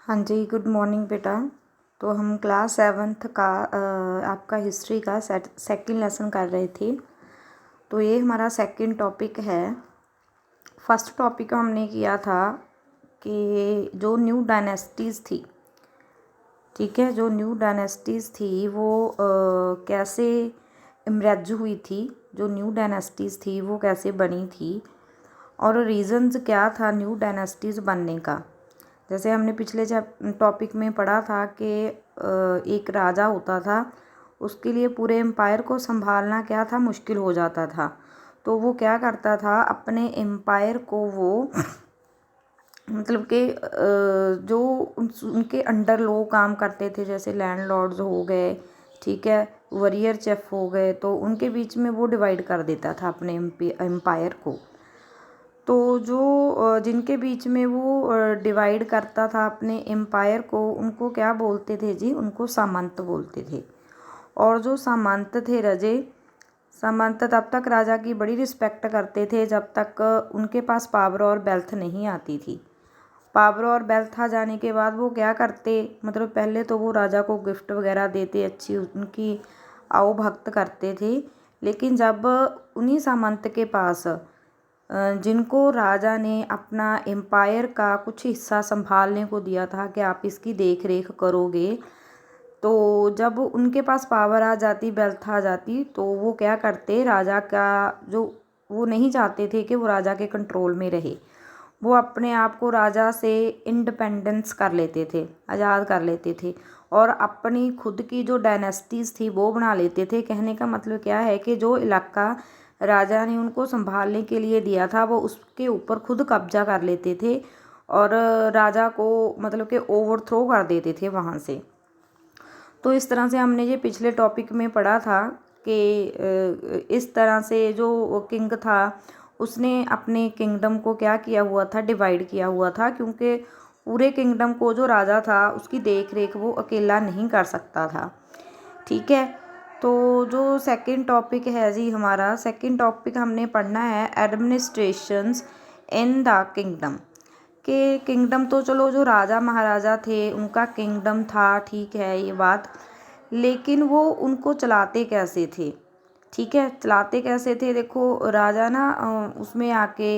हाँ जी, good morning बेटा। तो हम क्लास 7th का आपका हिस्ट्री का सेकंड लेसन कर रहे थे। तो ये हमारा सेकंड टॉपिक है। फर्स्ट टॉपिक हमने किया था कि जो न्यू डायनेस्टीज़ थी, ठीक है, जो न्यू डायनेस्टीज़ थी वो कैसे इमर्ज हुई थी, जो न्यू डायनेस्टीज़ थी वो कैसे बनी थी और रीज़न्स क्या था न्यू डायनेस्टीज़ बनने का। जैसे हमने पिछले टॉपिक में पढ़ा था कि एक राजा होता था, उसके लिए पूरे एम्पायर को संभालना क्या था, मुश्किल हो जाता था। तो वो क्या करता था, अपने एम्पायर को वो मतलब कि जो उनके अंडर लोग काम करते थे, जैसे लैंडलॉर्ड्स हो गए, ठीक है, वॉरियर चीफ हो गए, तो उनके बीच में वो डिवाइड कर देता था अपने एम्पायर को। तो जो जिनके बीच में वो डिवाइड करता था अपने एम्पायर को, उनको क्या बोलते थे जी, उनको सामंत बोलते थे। और जो सामंत थे राजे, सामंत तब तक राजा की बड़ी रिस्पेक्ट करते थे जब तक उनके पास पावर और वेल्थ नहीं आती थी। पावर और वेल्थ आ जाने के बाद वो क्या करते, मतलब पहले तो वो राजा को गिफ्ट वगैरह देते, अच्छी उनकी आओ भक्त करते थे। लेकिन जब उन्हीं सामंत के पास जिनको राजा ने अपना एम्पायर का कुछ हिस्सा संभालने को दिया था कि आप इसकी देख रेख करोगे, तो जब उनके पास पावर आ जाती, वेल्थ आ जाती, तो वो क्या करते, राजा का जो वो नहीं चाहते थे कि वो राजा के कंट्रोल में रहे, वो अपने आप को राजा से इंडिपेंडेंस कर लेते थे, आज़ाद कर लेते थे और अपनी खुद की जो डायनेस्टीज़ थी वो बना लेते थे। कहने का मतलब क्या है कि जो इलाका राजा ने उनको संभालने के लिए दिया था वो उसके ऊपर खुद कब्जा कर लेते थे और राजा को मतलब कि ओवरथ्रो कर देते थे वहाँ से। तो इस तरह से हमने ये पिछले टॉपिक में पढ़ा था कि इस तरह से जो किंग था उसने अपने किंगडम को क्या किया हुआ था, डिवाइड किया हुआ था, क्योंकि पूरे किंगडम को जो राजा था उसकी देख रेख वो अकेला नहीं कर सकता था, ठीक है। तो जो सेकंड टॉपिक है जी, हमारा सेकंड टॉपिक हमने पढ़ना है एडमिनिस्ट्रेशंस इन द किंगडम। के किंगडम तो चलो जो राजा महाराजा थे उनका किंगडम था, ठीक है ये बात, लेकिन वो उनको चलाते कैसे थे, ठीक है, चलाते कैसे थे। देखो राजा ना उसमें आके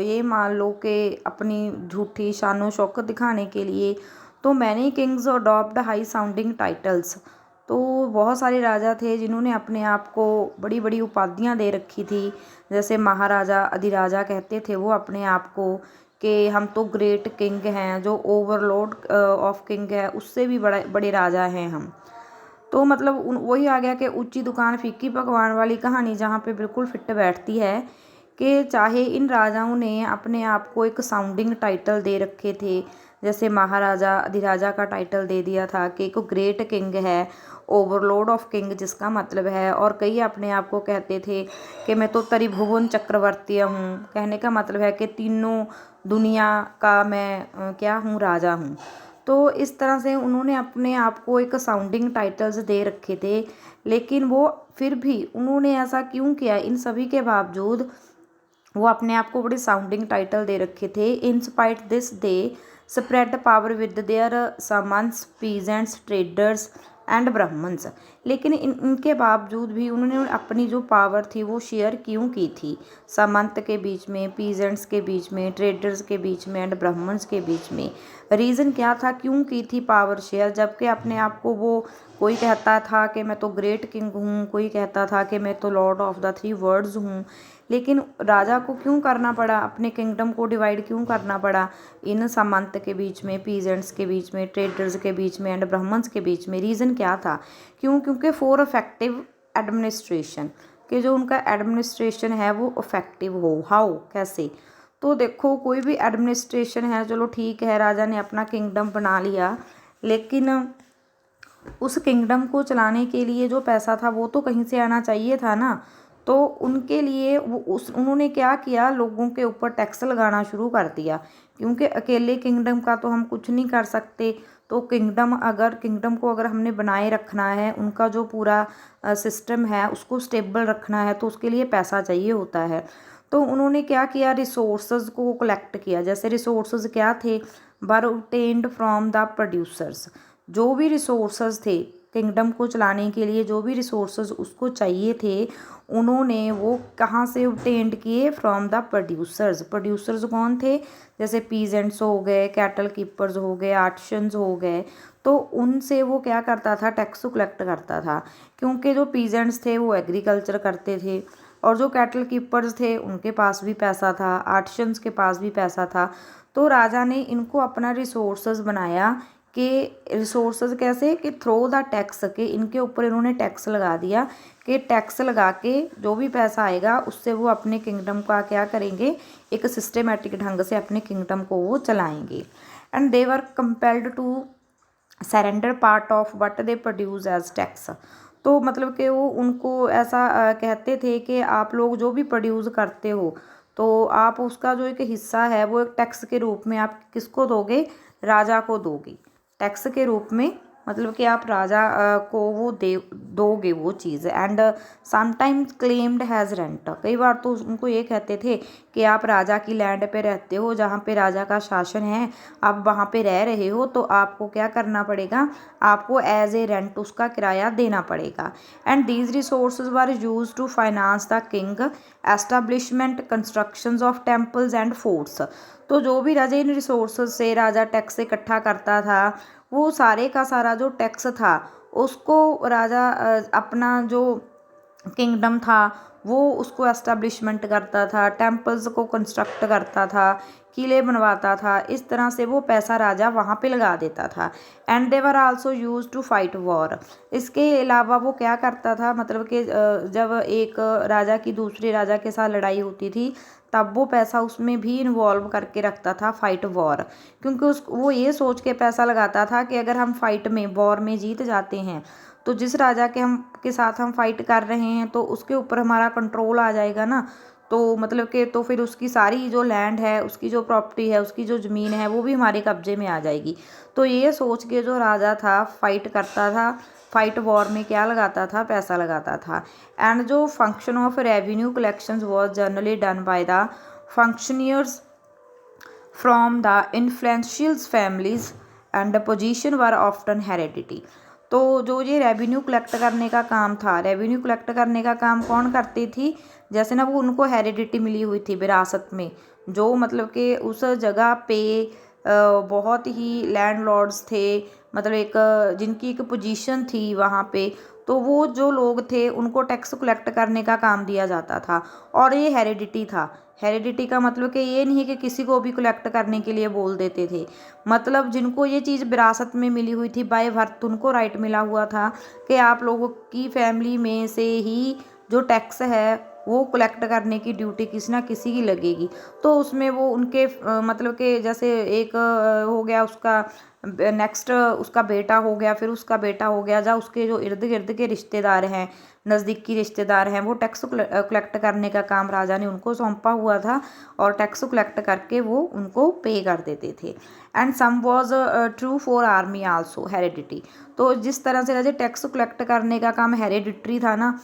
ये मान लो कि अपनी झूठी शानो शौकत दिखाने के लिए, तो many Kings adopt high sounding titles. तो बहुत सारे राजा थे जिन्होंने अपने आप को बड़ी बड़ी उपाधियां दे रखी थी, जैसे महाराजा, अधिराजा कहते थे वो अपने आप को कि हम तो ग्रेट किंग हैं, जो ओवरलॉर्ड ऑफ किंग है उससे भी बड़े बड़े राजा हैं हम। तो मतलब वही आ गया कि ऊंची दुकान फीकी पकवान वाली कहानी, जहाँ पे बिल्कुल फिट बैठती है कि चाहे इन राजाओं ने अपने आप को एक साउंडिंग टाइटल दे रखे थे, जैसे महाराजा, अधिराजा का टाइटल दे दिया था कि एक ग्रेट किंग है, ओवरलॉर्ड ऑफ किंग जिसका मतलब है, और कई अपने आप को कहते थे कि मैं तो त्रिभुवन चक्रवर्ती हूँ, कहने का मतलब है कि तीनों दुनिया का मैं क्या हूँ, राजा हूँ। तो इस तरह से उन्होंने अपने आप को एक साउंडिंग टाइटल्स दे रखे थे, लेकिन वो फिर भी उन्होंने ऐसा क्यों किया, इन सभी के बावजूद वो अपने आप को बड़े साउंडिंग टाइटल दे रखे थे। In spite this they spread power with their सामंस, पीजेंट्स, ट्रेडर्स एंड ब्राह्मण्स। लेकिन इनके बावजूद भी उन्होंने अपनी जो पावर थी वो शेयर क्यों की थी, सामंत के बीच में, पीजेंट्स के बीच में, ट्रेडर्स के बीच में एंड ब्राह्मण्स के बीच में। रीज़न क्या था, क्यों की थी पावर शेयर, जबकि अपने आप को वो, कोई कहता था कि मैं तो ग्रेट किंग हूँ, कोई कहता था कि मैं तो Lord of the three world's हूँ, लेकिन राजा को क्यों करना पड़ा, अपने किंगडम को डिवाइड क्यों करना पड़ा इन सामंत के बीच में, पीजेंट्स के बीच में, ट्रेडर्स के बीच में एंड ब्राह्मण्स के बीच में। रीज़न क्या था, क्यों, क्योंकि फॉर इफेक्टिव एडमिनिस्ट्रेशन, कि जो उनका एडमिनिस्ट्रेशन है वो इफेक्टिव हो। हाउ, कैसे, तो देखो कोई भी एडमिनिस्ट्रेशन है, चलो ठीक है, राजा ने अपना किंगडम बना लिया, लेकिन उस किंगडम को चलाने के लिए जो पैसा था वो तो कहीं से आना चाहिए था ना। तो उनके लिए वो उन्होंने क्या किया, लोगों के ऊपर टैक्स लगाना शुरू कर दिया, क्योंकि अकेले किंगडम का तो हम कुछ नहीं कर सकते। तो किंगडम को अगर हमने बनाए रखना है, उनका जो पूरा सिस्टम है उसको स्टेबल रखना है, तो उसके लिए पैसा चाहिए होता है। तो उन्होंने क्या किया, रिसोर्सेज को कलेक्ट किया। जैसे रिसोर्सेज क्या थे, वर obtained फ्रॉम द प्रोड्यूसर्स। जो भी रिसोर्सेज थे किंगडम को चलाने के लिए, जो भी रिसोर्सेज उसको चाहिए थे, उन्होंने वो कहाँ से obtained किए? From the producers. प्रोड्यूसर्स कौन थे? जैसे पीजेंट्स हो गए, कैटल कीपर्स हो गए, आर्टिशंस हो गए, तो उनसे वो क्या करता था? टैक्स कलेक्ट करता था। क्योंकि जो पीजेंट्स थे वो एग्रीकल्चर करते थे, और जो कैटल कीपर्स थे उनके पास भी पैसा था, आर्टिशंस के पास भी पैसा था। तो राजा ने इनको अपना रिसोर्सेज बनाया कि रिसोर्सेज कैसे? कि थ्रो द टैक्स, के इनके ऊपर इन्होंने टैक्स लगा दिया कि टैक्स लगा के जो भी पैसा आएगा उससे वो अपने किंगडम का क्या करेंगे? एक सिस्टमेटिक ढंग से अपने किंगडम को वो चलाएंगे। And they were compelled to surrender part of what they produce as tax. तो मतलब कि वो उनको ऐसा कहते थे कि आप लोग जो भी प्रोड्यूस करते हो तो आप उसका जो एक हिस्सा है वो एक टैक्स के रूप में आप किसको दोगे? राजा को दोगे। टैक्स के रूप में मतलब कि आप राजा को वो दोगे वो चीज़। And sometimes claimed has rent. कई बार तो उनको ये कहते थे कि आप राजा की लैंड पे रहते हो, जहाँ पे राजा का शासन है, आप वहाँ पे रह रहे हो, तो आपको क्या करना पड़ेगा? आपको एज ए रेंट उसका किराया देना पड़ेगा। And these resources were used to finance the king establishment constructions of temples and forts. तो जो भी राजा इन रिसोर्सेज से राजा टैक्स इकट्ठा करता था, वो सारे का सारा जो टैक्स था उसको राजा अपना जो किंगडम था वो उसको एस्टेब्लिशमेंट करता था, टेम्पल्स को कंस्ट्रक्ट करता था, किले बनवाता था। इस तरह से वो पैसा राजा वहाँ पे लगा देता था। And they were also used to fight war. इसके अलावा वो क्या करता था? मतलब कि जब एक राजा की दूसरे राजा के साथ लड़ाई होती थी तब वो पैसा उसमें भी इन्वॉल्व करके रखता था, फाइट वॉर। क्योंकि वो ये सोच के पैसा लगाता था कि अगर हम फाइट में, वॉर में जीत जाते हैं तो जिस राजा के साथ हम फाइट कर रहे हैं तो उसके ऊपर हमारा कंट्रोल आ जाएगा ना। तो मतलब कि तो फिर उसकी सारी जो लैंड है, उसकी जो प्रॉपर्टी है, उसकी जो ज़मीन है, वो भी हमारे कब्जे में आ जाएगी। तो ये सोच के जो राजा था फाइट करता था, फाइट वॉर में क्या लगाता था? पैसा लगाता था। एंड जो function of revenue collections was generally done by the functionaries from the influential families and the position were often heredity. तो जो ये रेवेन्यू कलेक्ट करने का काम था, रेवेन्यू कलेक्ट करने का काम कौन करती थी? जैसे ना वो उनको हेरिडिटी मिली हुई थी विरासत में, जो मतलब कि उस जगह पे बहुत ही लैंडलॉर्ड्स थे, मतलब एक जिनकी एक पोजीशन थी वहाँ पे, तो वो जो लोग थे उनको टैक्स कलेक्ट करने का काम दिया जाता था। और ये हेरिडिटी था। हेरिडिटी का मतलब कि ये नहीं है कि किसी को भी कलेक्ट करने के लिए बोल देते थे, मतलब जिनको ये चीज़ विरासत में मिली हुई थी बाय बर्थ, उनको राइट मिला हुआ था कि आप लोगों की फैमिली में से ही जो टैक्स है वो कलेक्ट करने की ड्यूटी किसी ना किसी की लगेगी। तो उसमें वो उनके मतलब कि जैसे एक हो गया उसका, नेक्स्ट उसका बेटा हो गया, फिर उसका बेटा हो गया, या उसके जो इर्द गिर्द के रिश्तेदार हैं, नज़दीकी रिश्तेदार हैं, वो टैक्स कलेक्ट करने का काम राजा ने उनको सौंपा हुआ था और टैक्स कलेक्ट करके वो उनको पे कर देते थे। And same was true for army also heredity. तो जिस तरह से राजा टैक्स कलेक्ट करने का काम हेरिडिटरी था ना,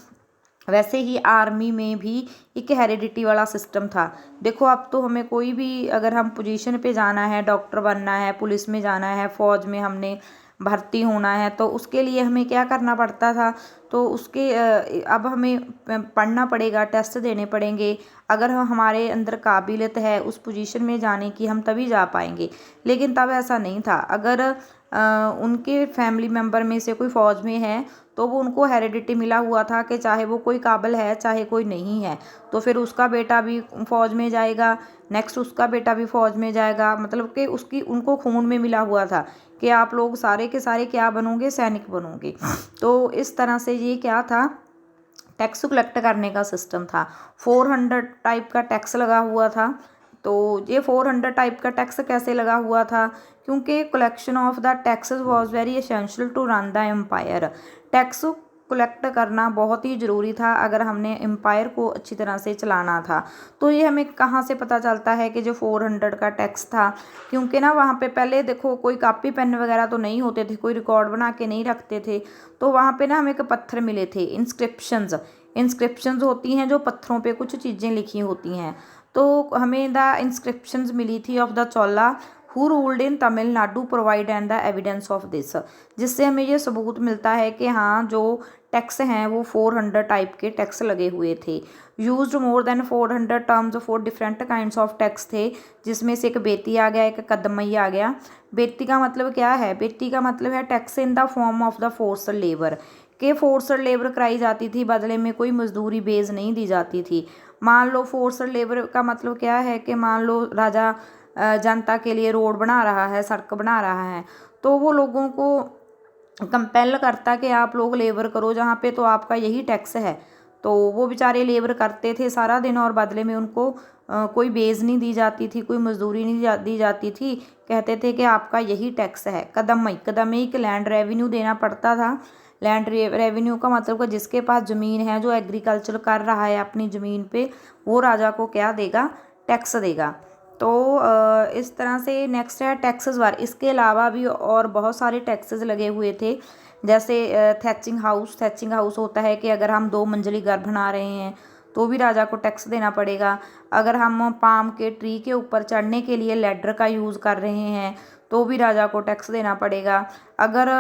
वैसे ही आर्मी में भी एक हेरिडिटी वाला सिस्टम था। देखो अब तो हमें कोई भी, अगर हम पोजीशन पे जाना है, डॉक्टर बनना है, पुलिस में जाना है, फ़ौज में हमने भर्ती होना है, तो उसके लिए हमें क्या करना पड़ता था? तो उसके अब हमें पढ़ना पड़ेगा, टेस्ट देने पड़ेंगे। अगर हमारे अंदर काबिलियत है उस पोजीशन में जाने की, हम तभी जा पाएंगे। लेकिन तब ऐसा नहीं था। अगर उनके फैमिली मेम्बर में से कोई फ़ौज में है तो वो उनको हेरिडिटी मिला हुआ था कि चाहे वो कोई काबिल है चाहे कोई नहीं है, तो फिर उसका बेटा भी फ़ौज में जाएगा, नेक्स्ट उसका बेटा भी फ़ौज में जाएगा। मतलब कि उसकी उनको खून में मिला हुआ था कि आप लोग सारे के सारे क्या बनोगे? सैनिक बनोगे। तो इस तरह से ये क्या था? टैक्स कलेक्ट करने का सिस्टम था। 400 टाइप का टैक्स लगा हुआ था। तो ये 400 टाइप का टैक्स कैसे लगा हुआ था? क्योंकि collection of the taxes was very essential to run the empire. Tax collect करना बहुत ही ज़रूरी था अगर हमने एम्पायर को अच्छी तरह से चलाना था। तो ये हमें कहाँ से पता चलता है कि जो 400 का टैक्स था, क्योंकि ना वहाँ पे पहले देखो कोई कापी पेन वगैरह तो नहीं होते थे, कोई रिकॉर्ड बना के नहीं रखते थे। तो वहाँ पे ना हमें एक पत्थर मिले थे, इंस्क्रिप्शंस होती हैं जो पत्थरों पे कुछ चीज़ें लिखी होती हैं। तो हमें द इंस्क्रिप्शंस मिली थी of the Chola who ruled in Tamil Nadu provide and the evidence of this, जिससे हमें ये सबूत मिलता है कि हाँ जो टैक्स हैं वो 400 टाइप के टैक्स लगे हुए थे। Used more than 400 terms for different kinds of tax थे, जिसमें से एक बेती आ गया, एक कदमई आ गया। बेती का मतलब क्या है? बेती का मतलब है tax in the form of the forced labour, के फोर्स्ड लेबर कराई जाती थी, बदले में कोई मजदूरी बेज नहीं दी जाती थी। मान लो फोर्स्ड लेबर का मतलब क्या है कि मान लो राजा जनता के लिए रोड बना रहा है, सड़क बना रहा है, तो वो लोगों को कंपेल करता कि आप लोग लेबर करो जहाँ पे, तो आपका यही टैक्स है। तो वो बेचारे लेबर करते थे सारा दिन और बदले में उनको कोई बेज नहीं दी जाती थी, कोई मजदूरी नहीं दी जाती थी। कहते थे कि आपका यही टैक्स है। कदमई, कदमई के लैंड रेवेन्यू देना पड़ता था। लैंड रेवेन्यू का मतलब कि जिसके पास ज़मीन है, जो एग्रीकल्चर कर रहा है अपनी ज़मीन पे, वो राजा को क्या देगा? टैक्स देगा। तो इस तरह से नेक्स्ट है टैक्सेस वार। इसके अलावा भी और बहुत सारे टैक्सेस लगे हुए थे, जैसे थैचिंग हाउस। थैचिंग हाउस होता है कि अगर हम 2 मंजिली घर बना रहे हैं तो भी राजा को टैक्स देना पड़ेगा। अगर हम पाम के ट्री के ऊपर चढ़ने के लिए लैडर का यूज़ कर रहे हैं तो भी राजा को टैक्स देना पड़ेगा। अगर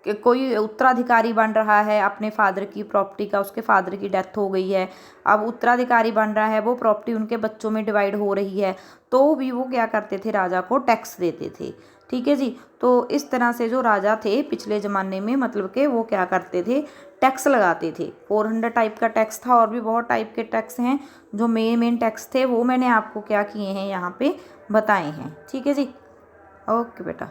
कि कोई उत्तराधिकारी बन रहा है अपने फादर की प्रॉपर्टी का, उसके फादर की डेथ हो गई है, अब उत्तराधिकारी बन रहा है, वो प्रॉपर्टी उनके बच्चों में डिवाइड हो रही है, तो भी वो क्या करते थे? राजा को टैक्स देते थे। ठीक है जी। तो इस तरह से जो राजा थे पिछले ज़माने में, मतलब कि वो क्या करते थे? टैक्स लगाते थे। 400 टाइप का टैक्स था, और भी बहुत टाइप के टैक्स हैं। जो मेन टैक्स थे वो मैंने आपको क्या किए हैं यहाँ पे बताए हैं। ठीक है जी। ओके बेटा।